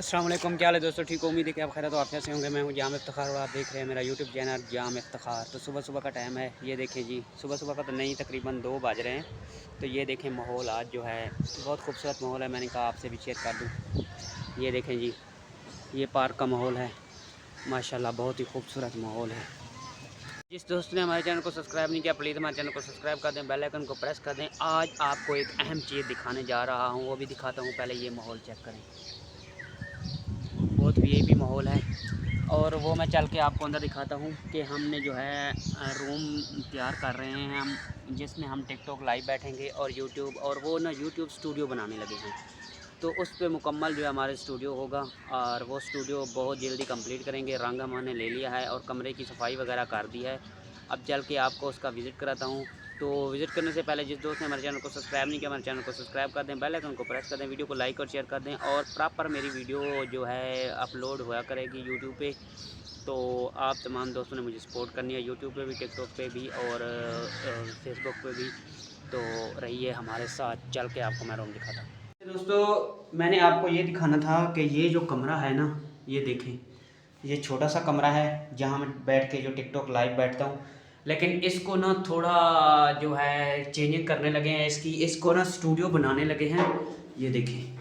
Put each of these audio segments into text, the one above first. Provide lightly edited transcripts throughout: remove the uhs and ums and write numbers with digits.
अस्सलाम वालेकुम, क्या हाल है दोस्तों? ठीक हो? उम्मीद है कि आप खैर तो आफियत से होंगे। मैं हूं जाम इफ्तिखार और आप देख रहे हैं मेरा यूट्यूब चैनल जाम इफ्तिखार। तो सुबह सुबह का टाइम है, ये देखें जी। सुबह सुबह का तो नहीं, तकरीबन 2 बज रहे हैं। तो ये देखें माहौल आज जो है बहुत खूबसूरत माहौल है। मैंने कहा आपसे भी शेयर कर दूँ। ये देखें जी, ये पार्क का माहौल है। माशाल्लाह बहुत ही खूबसूरत माहौल है। जिस दोस्त ने हमारे चैनल को सब्सक्राइब नहीं किया, प्लीज़ हमारे चैनल को सब्सक्राइब कर दें, बेल आइकन को प्रेस कर दें। आज आपको एक अहम चीज़ दिखाने जा रहा हूँ, वो भी दिखाता हूँ। पहले ये माहौल चेक करें, बहुत वीआईपी माहौल है। और वो मैं चल के आपको अंदर दिखाता हूँ कि हमने जो है रूम तैयार कर रहे हैं हम, जिसमें हम टिकटॉक लाइव बैठेंगे और यूट्यूब, और वो ना यूट्यूब स्टूडियो बनाने लगे हैं। तो उस पे मुकम्मल जो है हमारे स्टूडियो होगा, और वो स्टूडियो बहुत जल्दी कंप्लीट करेंगे। रंग हमने ले लिया है और कमरे की सफाई वगैरह कर दी है। अब चल के आपको उसका विज़िट कराता हूँ। तो विज़िट करने से पहले जिस दोस्त ने हमारे चैनल को सब्सक्राइब नहीं किया, हमारे चैनल को सब्सक्राइब कर दें, बेल आइकन को प्रेस कर दें, वीडियो को लाइक और शेयर कर दें। और प्रॉपर मेरी वीडियो जो है अपलोड हुआ करेगी यूट्यूब पे। तो आप तमाम दोस्तों ने मुझे सपोर्ट करनी है, यूट्यूब पे भी, टिकटॉक पे भी और फेसबुक पे भी। तो रहिए हमारे साथ, चल के आपको मैं रूम दिखाता हूँ। दोस्तों, मैंने आपको ये दिखाना था कि ये जो कमरा है ना, ये देखें, ये छोटा सा कमरा है जहाँ मैं बैठ के जो टिकटॉक लाइव बैठता हूँ। लेकिन इसको ना थोड़ा जो है चेंजिंग करने लगे हैं, इसको ना स्टूडियो बनाने लगे हैं। ये देखें,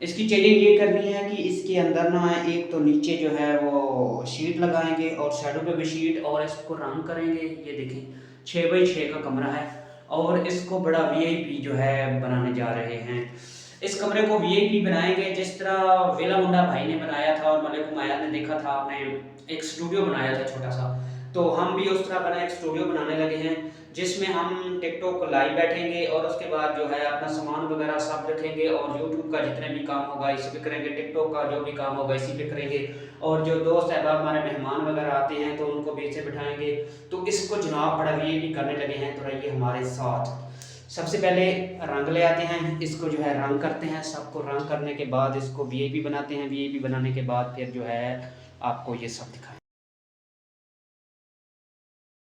इसकी चेंजिंग ये करनी है कि इसके अंदर ना एक तो नीचे जो है वो शीट लगाएंगे और शैडो पे भी शीट, और इसको रंग करेंगे। ये देखें, 6x6 का कमरा है और इसको बड़ा वीआईपी जो है बनाने जा रहे हैं। इस कमरे को वीआईपी बनाएंगे जिस तरह वेला मुंडा भाई ने बनाया था और मलिक उमैयाद ने, देखा था आपने, एक स्टूडियो बनाया था छोटा सा। तो हम भी उस तरह बना एक स्टूडियो बनाने लगे हैं जिसमें हम टिकटॉक को लाइव बैठेंगे और उसके बाद जो है अपना सामान वगैरह सब रखेंगे और यूट्यूब का जितने भी काम होगा इसी पे करेंगे, टिकटॉक का जो भी काम होगा इसी पे करेंगे। और जो दोस्त अहबाब हमारे मेहमान वगैरह आते हैं तो उनको भी इसे बिठाएंगे। तो इसको जनाब बड़ा वीआईपी करने लगे हैं, तो रहिए हमारे साथ। सबसे पहले रंग ले आते हैं, इसको जो है रंग करते हैं। सबको रंग करने के बाद इसको वीआईपी बनाते हैं। वीआईपी बनाने के बाद फिर जो है आपको ये सब दिखा